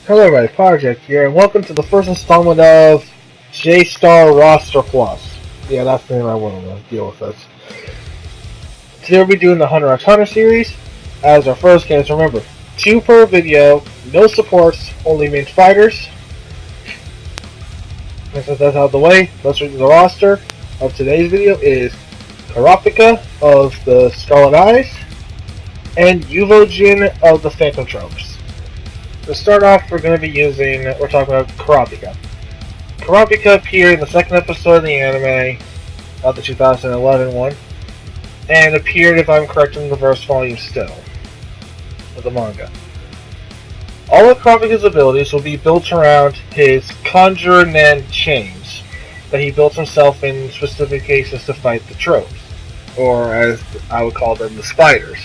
Hello everybody, Project here, and welcome to the first installment of J-Star Roster Plus. Yeah, that's the name I want to deal with this. Today we'll be doing the Hunter x Hunter series as our first game. So remember, 2 per video, no supports, only main fighters. And since that's out of the way, let's read the roster of today's video is Karapika of the Scarlet Eyes and Yuvojin of the Phantom Tropes. To start off, we're talking about Karapika. Karapika appeared in the second episode of the anime, of the 2011 one, and appeared, if I'm correct, in the first volume still, of the manga. All of Karapika's abilities will be built around his Conjurer Nen chains, that he built himself in specific cases to fight the tropes, or as I would call them, the spiders.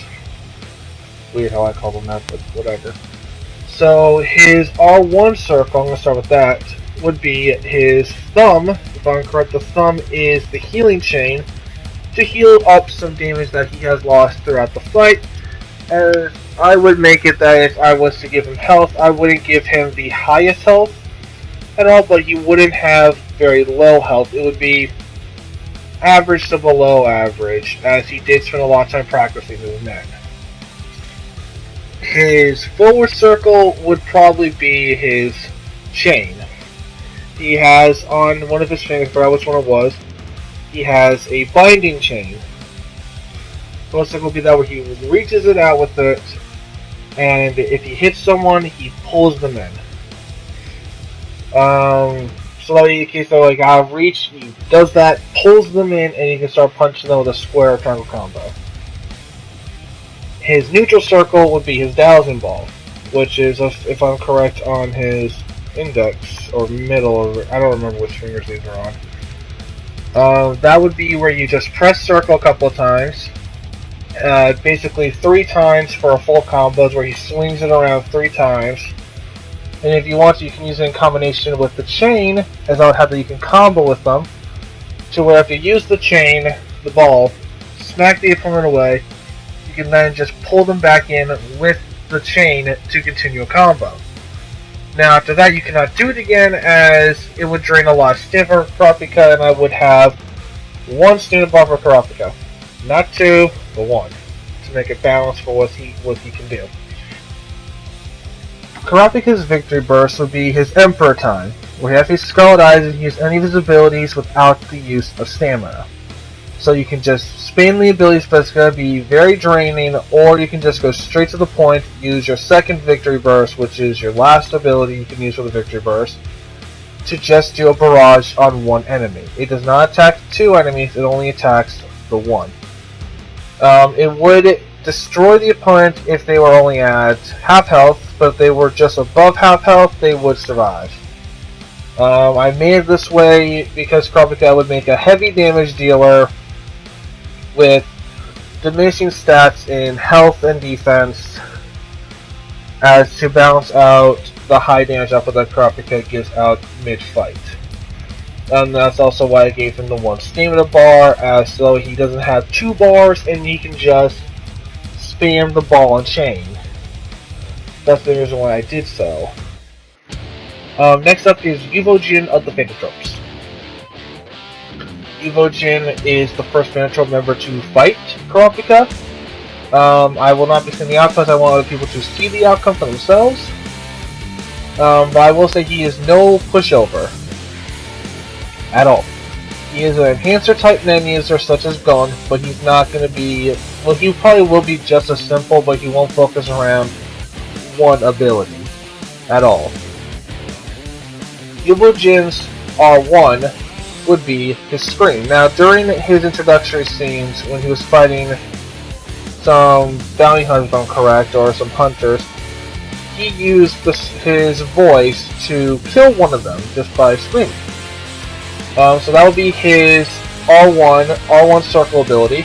Weird how I call them that, but whatever. So his R1 circle, I'm going to start with that, would be his thumb. If I'm correct, the thumb is the healing chain to heal up some damage that he has lost throughout the fight. And I would make it that if I was to give him health, I wouldn't give him the highest health at all, but he wouldn't have very low health. It would be average to below average, as he did spend a lot of time practicing doing that. His forward circle would probably be his chain. He has on one of his fingers, I forgot which one it was, he has a binding chain. Forward circle would be that where he reaches it out with it, and if he hits someone, he pulls them in. So in case they're like out of reach, he does that, pulls them in, and you can start punching them with a square or triangle combo. His neutral circle would be his dowsing ball, which is, if I'm correct, on his index or middle, or I don't remember which fingers these are on. That would be where you just press circle a couple of times, basically 3 times for a full combo, where he swings it around 3 times. And if you want to, you can use it in combination with the chain, as I would have that you can combo with them, to where if you use the chain, the ball, smack the opponent away, you can then just pull them back in with the chain to continue a combo. Now after that you cannot do it again, as it would drain a lot of stamina for Karapika, and I would have 1 stamina bar for Karapika. Not 2, but 1. To make it balanced for what he can do. Karapika's victory burst would be his Emperor time, where he has these Scarlet Eyes and he uses any of his abilities without the use of stamina. So you can just spam the abilities, but it's going to be very draining, or you can just go straight to the point, use your second victory burst, which is your last ability you can use for the victory burst, to just do a barrage on 1 enemy. It does not attack 2 enemies, it only attacks the 1. It would destroy the opponent if they were only at half health, but if they were just above half health, they would survive. I made it this way because Karapika would make a heavy damage dealer with diminishing stats in health and defense, as to balance out the high damage output that Karapika gives out mid-fight. And that's also why I gave him the 1 stamina bar, as so he doesn't have 2 bars and he can just spam the ball and chain. That's the reason why I did so. Next up is Yuvojin of the Phantom Tropes. Yuvojin is the first Phantom Trope member to fight Karapika. I will not be seeing the outcomes, I want other people to see the outcome for themselves. But I will say he is no pushover. At all. He is an enhancer type Nen user such as Gon, but he's not going to be, well, he probably will be just as simple, but he won't focus around 1 ability at all. Yuvojin's R1 would be his Scream. Now, during his introductory scenes, when he was fighting some bounty hunters, if I'm correct, or some hunters, he used his voice to kill one of them just by screaming. So that would be his R1 circle ability.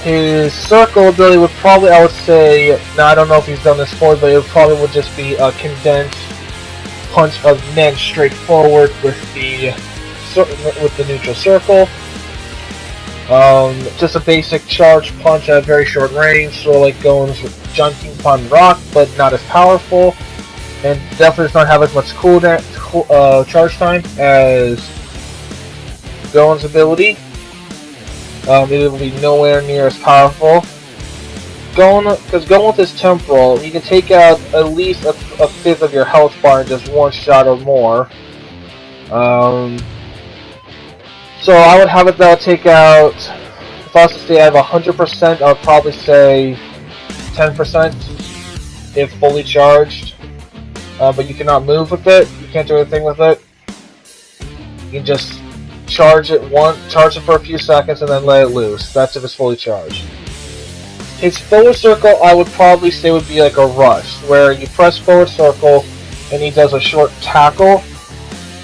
His circle ability would probably, I would say, now I don't know if he's done this before, but it probably would just be a condensed punch of Nen straight forward with the neutral circle. Just a basic charge punch at very short range, sort of like Gon's Junking Pun Rock, but not as powerful. and definitely does not have as much charge time as Goen's ability. It will be nowhere near as powerful. Because Goen with his temporal, you can take out at least a fifth of your health bar in just one shot or more. So I would have it that would take out, if I was to say I have 100%, I would probably say 10% if fully charged. But you cannot move with it, you can't do anything with it. You can just charge it for a few seconds and then let it loose. That's if it's fully charged. His forward circle, I would probably say would be like a rush, where you press forward circle and he does a short tackle.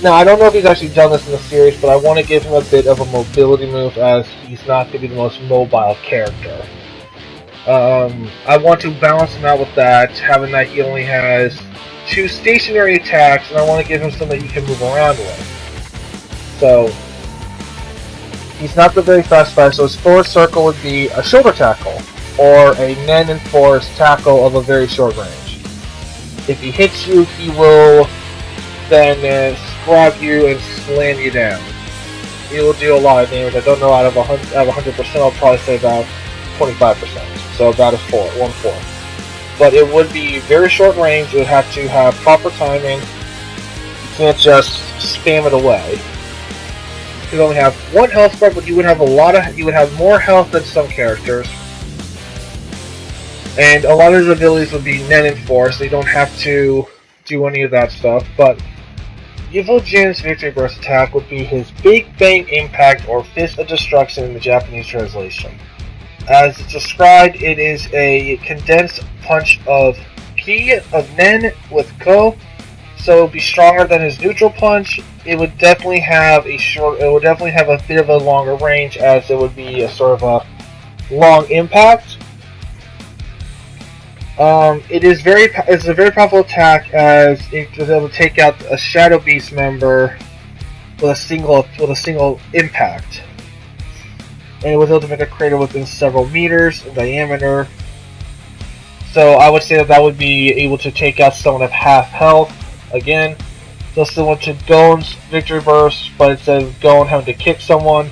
Now, I don't know if he's actually done this in the series, but I want to give him a bit of a mobility move, as he's not going to be the most mobile character. I want to balance him out with that, having that he only has 2 stationary attacks, and I want to give him something he can move around with. So, he's not the very fast fighter, so his forward circle would be a shoulder tackle, or a Nen-enforced tackle of a very short range. If he hits you, he will then grab you and slam you down. He will do a lot of damage. I don't know, out of 100%, I'll probably say about 25%. So about 1/4. But it would be very short range. You would have to have proper timing. You can't just spam it away. You would only have 1 health bar, but you would have more health than some characters. And a lot of his abilities would be Nen-enforced, so you don't have to do any of that stuff. But Evil Jin's Victory Burst attack would be his Big Bang Impact, or Fist of Destruction in the Japanese translation. As it's described, it is a condensed punch of Ki, of Nen, with Ko, so it would be stronger than his neutral punch. It would definitely have a bit of a longer range, as it would be a sort of a long impact. It's a very powerful attack, as it was able to take out a Shadow Beast member with a single impact, and it was able to make a crater within several meters in diameter. So I would say that would be able to take out someone at half health. Again, just similar to Goen's Victory Burst, but instead of Goen having to kick someone,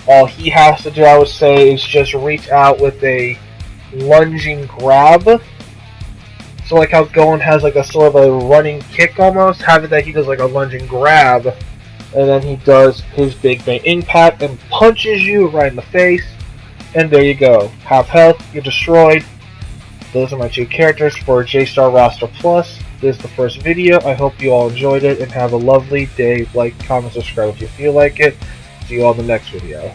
all he has to do, I would say, is just reach out with a lunging grab. So like how Goen has like a sort of a running kick almost, having that he does like a lunging grab, and then he does his Big Bang Impact and punches you right in the face, and there you go. Half health, you're destroyed. Those are my 2 characters for J-Star Roster Plus. This is the first video. I hope you all enjoyed it, and have a lovely day. Like, comment, subscribe if you feel like it. See you all in the next video.